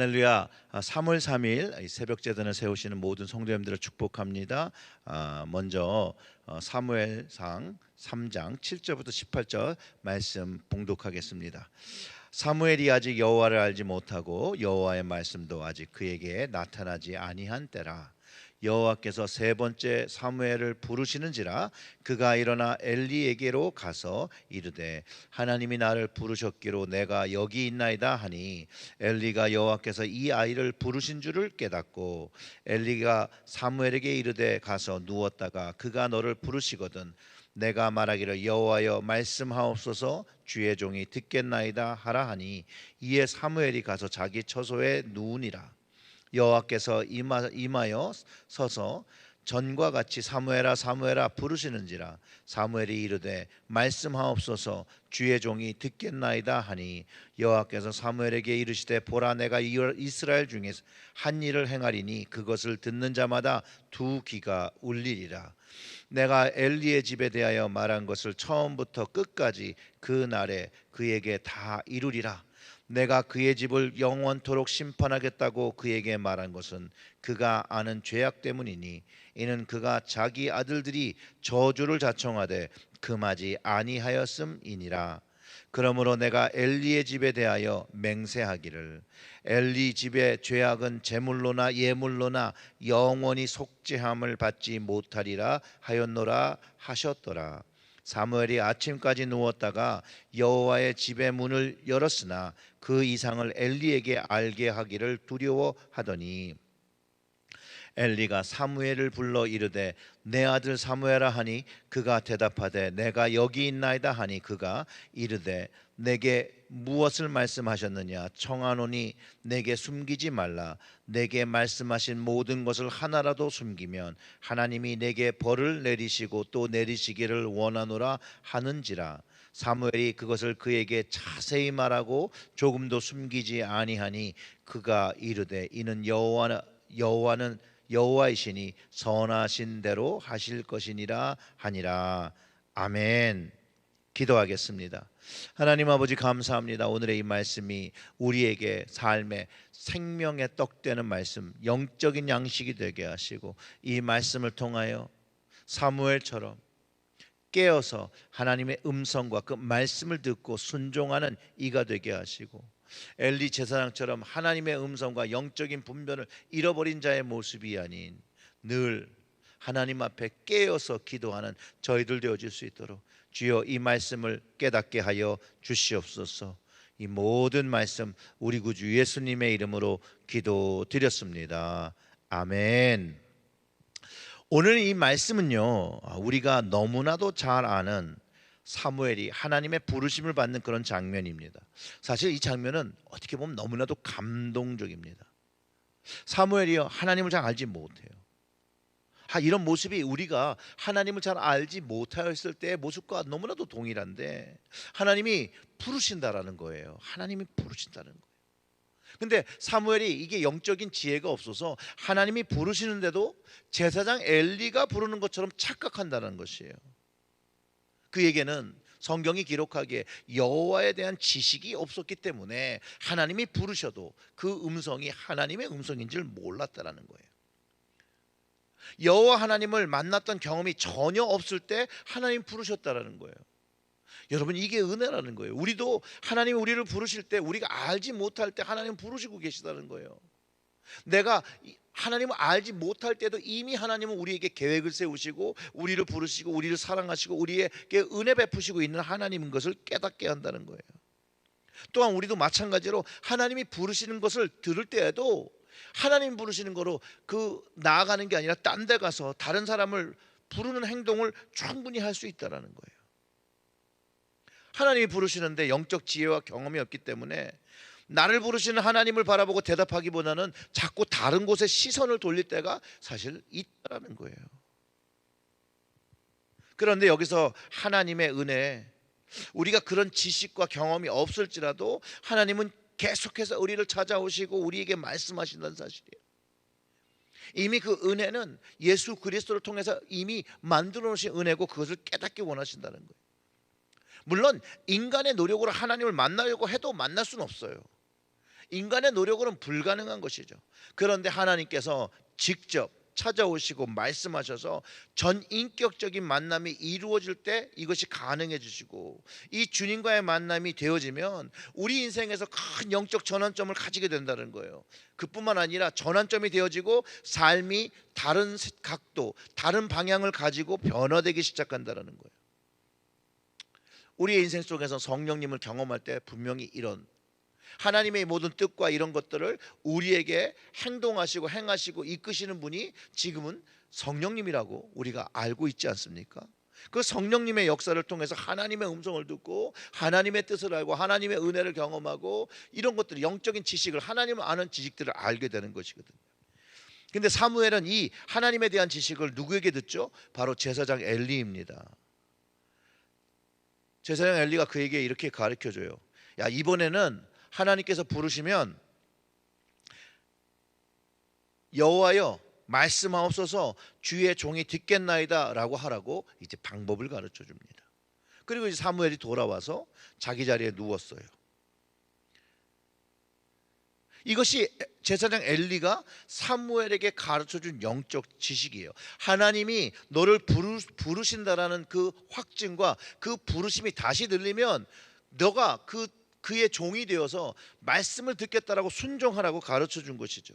할렐루야. 3월 3일 새벽 제단을 세우시는 모든 성도님들을 축복합니다. 먼저 사무엘상 3장 7절부터 18절 말씀 봉독하겠습니다. 사무엘이 아직 여호와를 알지 못하고 여호와의 말씀도 아직 그에게 나타나지 아니한 때라. 여호와께서 세 번째 사무엘을 부르시는지라 그가 일어나 엘리에게로 가서 이르되 하나님이 나를 부르셨기로 내가 여기 있나이다 하니 엘리가 여호와께서 이 아이를 부르신 줄을 깨닫고 엘리가 사무엘에게 이르되 가서 누웠다가 그가 너를 부르시거든 내가 말하기를 여호와여 말씀하옵소서 주의 종이 듣겠나이다 하라 하니 이에 사무엘이 가서 자기 처소에 누우니라. 여호와께서 임하여 서서 전과 같이 사무엘아 사무엘아 부르시는지라. 사무엘이 이르되 말씀하옵소서 주의 종이 듣겠나이다 하니 여호와께서 사무엘에게 이르시되 보라 내가 이스라엘 중에 한 일을 행하리니 그것을 듣는 자마다 두 귀가 울리리라. 내가 엘리의 집에 대하여 말한 것을 처음부터 끝까지 그 날에 그에게 다 이루리라. 내가 그의 집을 영원토록 심판하겠다고 그에게 말한 것은 그가 아는 죄악 때문이니 이는 그가 자기 아들들이 저주를 자청하되 금하지 아니하였음이니라. 그러므로 내가 엘리의 집에 대하여 맹세하기를 엘리 집의 죄악은 제물로나 예물로나 영원히 속죄함을 받지 못하리라 하였노라 하셨더라. 사무엘이 아침까지 누웠다가 여호와의 집의 문을 열었으나 그 이상을 엘리에게 알게 하기를 두려워하더니 엘리가 사무엘을 불러 이르되 내 아들 사무엘아 하니 그가 대답하되 내가 여기 있나이다 하니 그가 이르되 내게 무엇을 말씀하셨느냐 청하노니 내게 숨기지 말라. 내게 말씀하신 모든 것을 하나라도 숨기면 하나님이 내게 벌을 내리시고 또 내리시기를 원하노라 하는지라. 사무엘이 그것을 그에게 자세히 말하고 조금도 숨기지 아니하니 그가 이르되 이는 여호와는 여호와이시니 선하신 대로 하실 것이니라 하니라. 아멘. 기도하겠습니다. 하나님 아버지 감사합니다. 오늘의 이 말씀이 우리에게 삶의 생명의 떡 되는 말씀, 영적인 양식이 되게 하시고 이 말씀을 통하여 사무엘처럼 깨어서 하나님의 음성과 그 말씀을 듣고 순종하는 이가 되게 하시고 엘리 제사장처럼 하나님의 음성과 영적인 분별을 잃어버린 자의 모습이 아닌 늘 하나님 앞에 깨어서 기도하는 저희들 되어질 수 있도록 주여 이 말씀을 깨닫게 하여 주시옵소서. 이 모든 말씀 우리 구주 예수님의 이름으로 기도드렸습니다. 아멘. 오늘 이 말씀은요 우리가 너무나도 잘 아는 사무엘이 하나님의 부르심을 받는 그런 장면입니다. 사실 이 장면은 어떻게 보면 너무나도 감동적입니다. 사무엘이요 하나님을 잘 알지 못해요. 이런 모습이 우리가 하나님을 잘 알지 못하였을 때의 모습과 너무나도 동일한데 하나님이 부르신다라는 거예요. 하나님이 부르신다는 거예요. 근데 사무엘이 이게 영적인 지혜가 없어서 하나님이 부르시는데도 제사장 엘리가 부르는 것처럼 착각한다는 것이에요. 그에게는 성경이 기록하기에 여호와에 대한 지식이 없었기 때문에 하나님이 부르셔도 그 음성이 하나님의 음성인 줄 몰랐다라는 거예요. 여호와 하나님을 만났던 경험이 전혀 없을 때 하나님 부르셨다라는 거예요. 여러분 이게 은혜라는 거예요. 우리도 하나님이 우리를 부르실 때 우리가 알지 못할 때 하나님 부르시고 계시다는 거예요. 내가 하나님을 알지 못할 때도 이미 하나님은 우리에게 계획을 세우시고 우리를 부르시고 우리를 사랑하시고 우리에게 은혜 베푸시고 있는 하나님인 것을 깨닫게 한다는 거예요. 또한 우리도 마찬가지로 하나님이 부르시는 것을 들을 때에도 하나님 부르시는 거로 나아가는 게 아니라 딴 데 가서 다른 사람을 부르는 행동을 충분히 할 수 있다는 거예요. 하나님이 부르시는데 영적 지혜와 경험이 없기 때문에 나를 부르시는 하나님을 바라보고 대답하기보다는 자꾸 다른 곳에 시선을 돌릴 때가 사실 있다는 거예요. 그런데 여기서 하나님의 은혜, 우리가 그런 지식과 경험이 없을지라도 하나님은 계속해서 우리를 찾아오시고 우리에게 말씀하신다는 사실이에요. 이미 그 은혜는 예수 그리스도를 통해서 이미 만들어 놓으신 은혜고 그것을 깨닫기 원하신다는 거예요. 물론 인간의 노력으로 하나님을 만나려고 해도 만날 수는 없어요. 인간의 노력으로는 불가능한 것이죠. 그런데 하나님께서 직접 찾아오시고 말씀하셔서 전인격적인 만남이 이루어질 때 이것이 가능해 주시고, 이 주님과의 만남이 되어지면 우리 인생에서 큰 영적 전환점을 가지게 된다는 거예요. 그뿐만 아니라 전환점이 되어지고 삶이 다른 각도, 다른 방향을 가지고 변화되기 시작한다는 거예요. 우리의 인생 속에서 성령님을 경험할 때 분명히 이런 하나님의 모든 뜻과 이런 것들을 우리에게 행동하시고 행하시고 이끄시는 분이 지금은 성령님이라고 우리가 알고 있지 않습니까? 그 성령님의 역사를 통해서 하나님의 음성을 듣고 하나님의 뜻을 알고 하나님의 은혜를 경험하고 이런 것들, 영적인 지식을, 하나님을 아는 지식들을 알게 되는 것이거든요. 근데 사무엘은 이 하나님에 대한 지식을 누구에게 듣죠? 바로 제사장 엘리입니다. 제사장 엘리가 그에게 이렇게 가르쳐줘요. 야, 이번에는 하나님께서 부르시면 여호와여 말씀하옵소서 주의 종이 듣겠나이다 라고 하라고 이제 방법을 가르쳐 줍니다. 그리고 이제 사무엘이 돌아와서 자기 자리에 누웠어요. 이것이 제사장 엘리가 사무엘에게 가르쳐준 영적 지식이에요. 하나님이 너를 부르신다라는 그 확증과 그 부르심이 다시 들리면 너가 그의 종이 되어서 말씀을 듣겠다라고 순종하라고 가르쳐준 것이죠.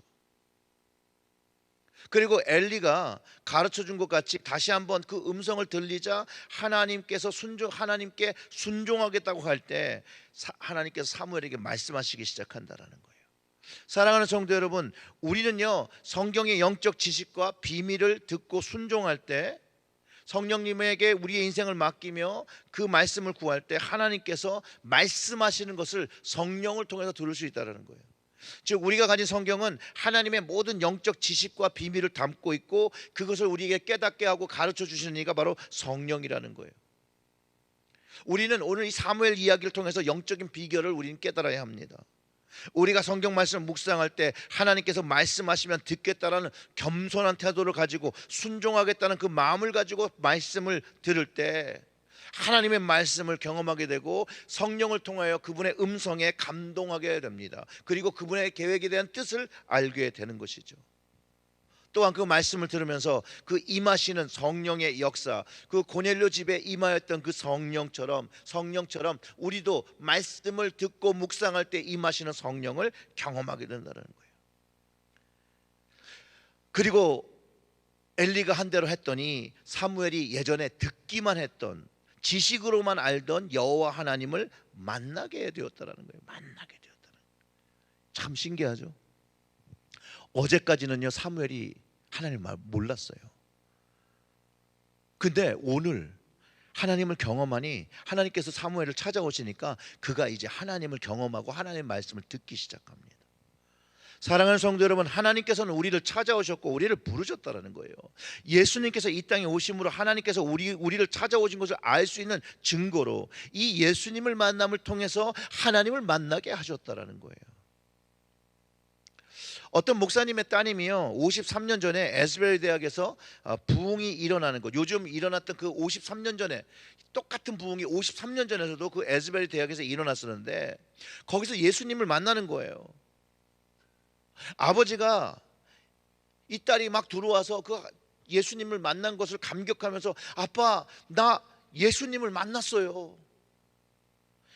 그리고 엘리가 가르쳐준 것 같이 다시 한번 그 음성을 들리자 하나님께 순종하겠다고 할 때 하나님께서 사무엘에게 말씀하시기 시작한다라는 거예요. 사랑하는 성도 여러분, 우리는요 성경의 영적 지식과 비밀을 듣고 순종할 때, 성령님에게 우리의 인생을 맡기며 그 말씀을 구할 때 하나님께서 말씀하시는 것을 성령을 통해서 들을 수 있다는 거예요. 즉 우리가 가진 성경은 하나님의 모든 영적 지식과 비밀을 담고 있고 그것을 우리에게 깨닫게 하고 가르쳐 주시는 이가 바로 성령이라는 거예요. 우리는 오늘 이 사무엘 이야기를 통해서 영적인 비결을 우리는 깨달아야 합니다. 우리가 성경 말씀을 묵상할 때 하나님께서 말씀하시면 듣겠다라는 겸손한 태도를 가지고 순종하겠다는 그 마음을 가지고 말씀을 들을 때 하나님의 말씀을 경험하게 되고 성령을 통하여 그분의 음성에 감동하게 됩니다. 그리고 그분의 계획에 대한 뜻을 알게 되는 것이죠. 또한 그 말씀을 들으면서 그 임하시는 성령의 역사, 그 고넬료 집에 임하였던 그 성령처럼 우리도 말씀을 듣고 묵상할 때 임하시는 성령을 경험하게 된다는 거예요. 그리고 엘리가 한 대로 했더니 사무엘이 예전에 듣기만 했던, 지식으로만 알던 여호와 하나님을 만나게 되었다라는 거예요. 만나게 되었다는 거예요. 참 신기하죠. 어제까지는요 사무엘이 하나님을 몰랐어요. 근데 오늘 하나님을 경험하니 하나님께서 사무엘을 찾아오시니까 그가 이제 하나님을 경험하고 하나님의 말씀을 듣기 시작합니다. 사랑하는 성도 여러분, 하나님께서는 우리를 찾아오셨고 우리를 부르셨다라는 거예요. 예수님께서 이 땅에 오심으로 하나님께서 우리를 찾아오신 것을 알 수 있는 증거로 이 예수님을 만남을 통해서 하나님을 만나게 하셨다라는 거예요. 어떤 목사님의 따님이요 53년 전에 에스베리 대학에서 부흥이 일어나는 것, 요즘 일어났던 그 53년 전에 똑같은 부흥이 53년 전에서도 그 에스베리 대학에서 일어났었는데 거기서 예수님을 만나는 거예요. 아버지가 이 딸이 막 들어와서 그 예수님을 만난 것을 감격하면서 아빠 나 예수님을 만났어요.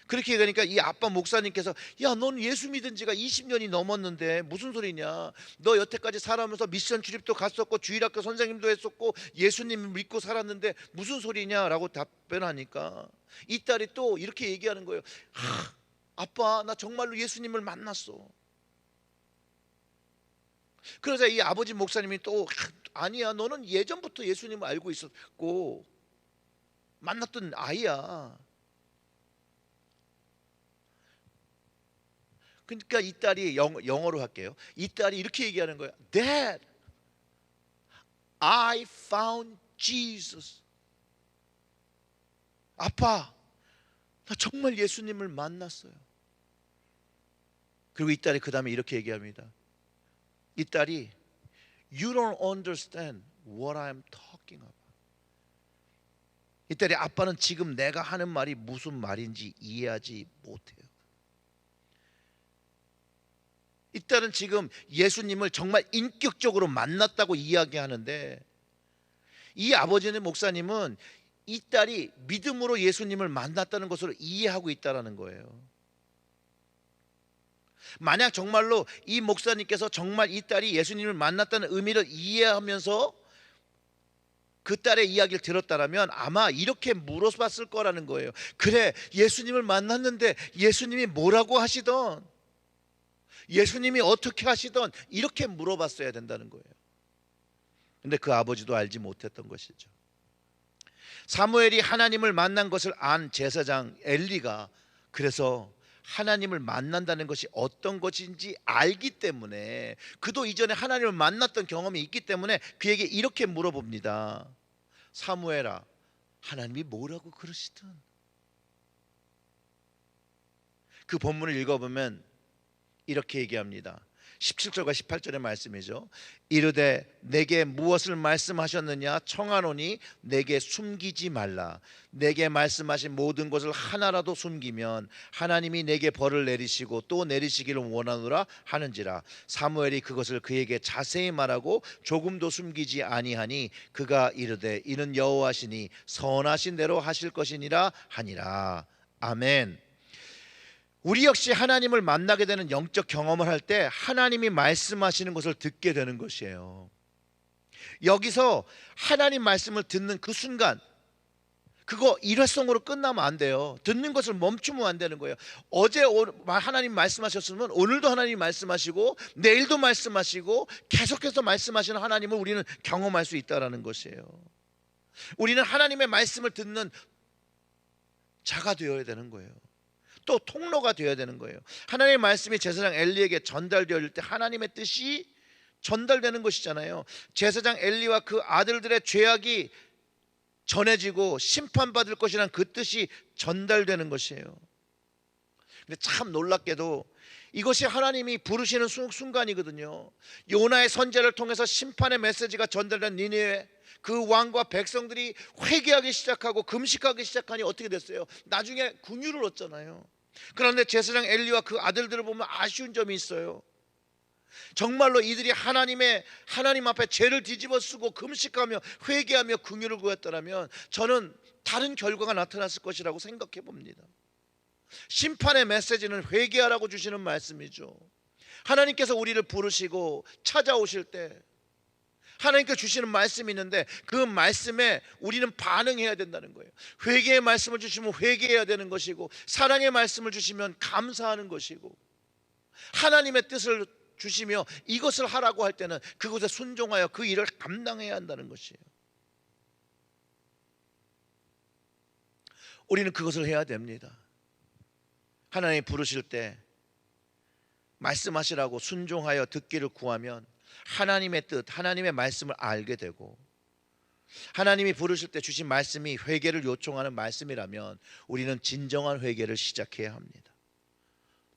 그렇게 얘기하니까 이 아빠 목사님께서 야, 넌 예수 믿은 지가 20년이 넘었는데 무슨 소리냐, 너 여태까지 살아오면서 미션 출입도 갔었고 주일학교 선생님도 했었고 예수님 믿고 살았는데 무슨 소리냐라고 답변하니까 이 딸이 또 이렇게 얘기하는 거예요. 아빠 나 정말로 예수님을 만났어. 그러자 이 아버지 목사님이 또 아니야, 너는 예전부터 예수님을 알고 있었고 만났던 아이야. 그러니까 이 딸이 영어로 할게요. 이 딸이 이렇게 얘기하는 거야. Dad, I found Jesus. 아빠, 나 정말 예수님을 만났어요. 그리고 이 딸이 그 다음에 이렇게 얘기합니다. 이 딸이 You don't understand what I'm talking about. 이 딸이 아빠는 지금 내가 하는 말이 무슨 말인지 이해하지 못해요. 이 딸은 지금 예수님을 정말 인격적으로 만났다고 이야기하는데, 이 아버지는 목사님은 이 딸이 믿음으로 예수님을 만났다는 것으로 이해하고 있다는 거예요. 만약 정말로 이 목사님께서 정말 이 딸이 예수님을 만났다는 의미를 이해하면서 그 딸의 이야기를 들었다면 아마 이렇게 물어봤을 거라는 거예요. 그래, 예수님을 만났는데 예수님이 뭐라고 하시던, 예수님이 어떻게 하시던, 이렇게 물어봤어야 된다는 거예요. 근데 그 아버지도 알지 못했던 것이죠. 사무엘이 하나님을 만난 것을 안 제사장 엘리가 그래서 하나님을 만난다는 것이 어떤 것인지 알기 때문에, 그도 이전에 하나님을 만났던 경험이 있기 때문에 그에게 이렇게 물어봅니다. 사무엘아, 하나님이 뭐라고 그러시든. 그 본문을 읽어보면 이렇게 얘기합니다. 17절과 18절의 말씀이죠. 이르되 내게 무엇을 말씀하셨느냐 청하노니 내게 숨기지 말라. 내게 말씀하신 모든 것을 하나라도 숨기면 하나님이 내게 벌을 내리시고 또 내리시기를 원하노라 하는지라. 사무엘이 그것을 그에게 자세히 말하고 조금도 숨기지 아니하니 그가 이르되 이는 여호와시니 선하신 대로 하실 것이니라 하니라. 아멘. 우리 역시 하나님을 만나게 되는 영적 경험을 할 때 하나님이 말씀하시는 것을 듣게 되는 것이에요. 여기서 하나님 말씀을 듣는 그 순간, 그거 일회성으로 끝나면 안 돼요. 듣는 것을 멈추면 안 되는 거예요. 어제 하나님 말씀하셨으면 오늘도 하나님 말씀하시고 내일도 말씀하시고 계속해서 말씀하시는 하나님을 우리는 경험할 수 있다는 것이에요. 우리는 하나님의 말씀을 듣는 자가 되어야 되는 거예요. 또 통로가 되어야 되는 거예요. 하나님의 말씀이 제사장 엘리에게 전달되어질 때 하나님의 뜻이 전달되는 것이잖아요. 제사장 엘리와 그 아들들의 죄악이 전해지고 심판받을 것이라는 그 뜻이 전달되는 것이에요. 근데 참 놀랍게도 이것이 하나님이 부르시는 순간이거든요. 요나의 선제를 통해서 심판의 메시지가 전달된 니느웨, 그 왕과 백성들이 회개하기 시작하고 금식하기 시작하니 어떻게 됐어요? 나중에 긍휼을 얻잖아요. 그런데 제사장 엘리와 그 아들들을 보면 아쉬운 점이 있어요. 정말로 이들이 하나님 앞에 죄를 뒤집어 쓰고 금식하며 회개하며 긍휼을 구했더라면 저는 다른 결과가 나타났을 것이라고 생각해 봅니다. 심판의 메시지는 회개하라고 주시는 말씀이죠. 하나님께서 우리를 부르시고 찾아오실 때 하나님께서 주시는 말씀이 있는데 그 말씀에 우리는 반응해야 된다는 거예요. 회개의 말씀을 주시면 회개해야 되는 것이고, 사랑의 말씀을 주시면 감사하는 것이고, 하나님의 뜻을 주시며 이것을 하라고 할 때는 그것에 순종하여 그 일을 감당해야 한다는 것이에요. 우리는 그것을 해야 됩니다. 하나님이 부르실 때 말씀하시라고 순종하여 듣기를 구하면 하나님의 뜻, 하나님의 말씀을 알게 되고, 하나님이 부르실 때 주신 말씀이 회개를 요청하는 말씀이라면 우리는 진정한 회개를 시작해야 합니다.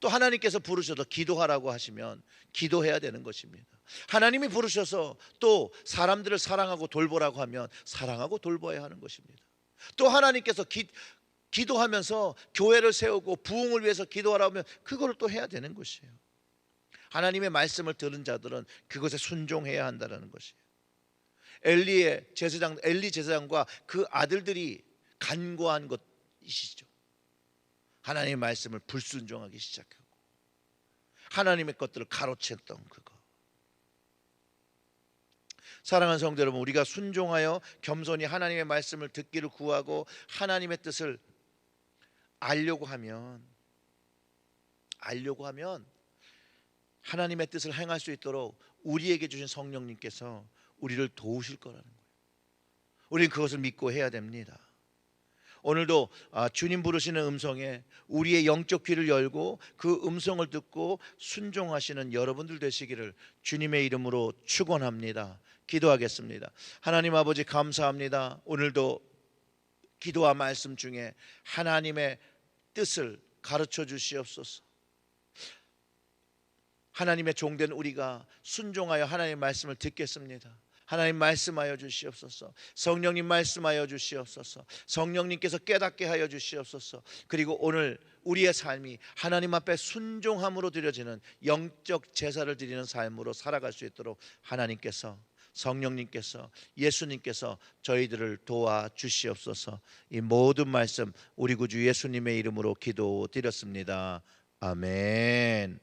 또 하나님께서 부르셔서 기도하라고 하시면 기도해야 되는 것입니다. 하나님이 부르셔서 또 사람들을 사랑하고 돌보라고 하면 사랑하고 돌봐야 하는 것입니다. 또 하나님께서 기도하면서 교회를 세우고 부흥을 위해서 기도하라고 하면 그걸 또 해야 되는 것이에요. 하나님의 말씀을 들은 자들은 그것에 순종해야 한다는 것이에요. 엘리 제사장과 그 아들들이 간과한 것이시죠. 하나님의 말씀을 불순종하기 시작하고 하나님의 것들을 가로챘던 그거. 사랑하는 성도 여러분, 우리가 순종하여 겸손히 하나님의 말씀을 듣기를 구하고 하나님의 뜻을 알려고 하면 하나님의 뜻을 행할 수 있도록 우리에게 주신 성령님께서 우리를 도우실 거라는 거예요. 우리는 그것을 믿고 해야 됩니다. 오늘도 주님 부르시는 음성에 우리의 영적 귀를 열고 그 음성을 듣고 순종하시는 여러분들 되시기를 주님의 이름으로 축원합니다. 기도하겠습니다. 하나님 아버지, 감사합니다. 오늘도 기도와 말씀 중에 하나님의 뜻을 가르쳐 주시옵소서. 하나님의 종된 우리가 순종하여 하나님의 말씀을 듣겠습니다. 하나님 말씀하여 주시옵소서. 성령님 말씀하여 주시옵소서. 성령님께서 깨닫게 하여 주시옵소서. 그리고 오늘 우리의 삶이 하나님 앞에 순종함으로 드려지는 영적 제사를 드리는 삶으로 살아갈 수 있도록 하나님께서, 성령님께서, 예수님께서 저희들을 도와 주시옵소서. 이 모든 말씀 우리 구주 예수님의 이름으로 기도드렸습니다. 아멘.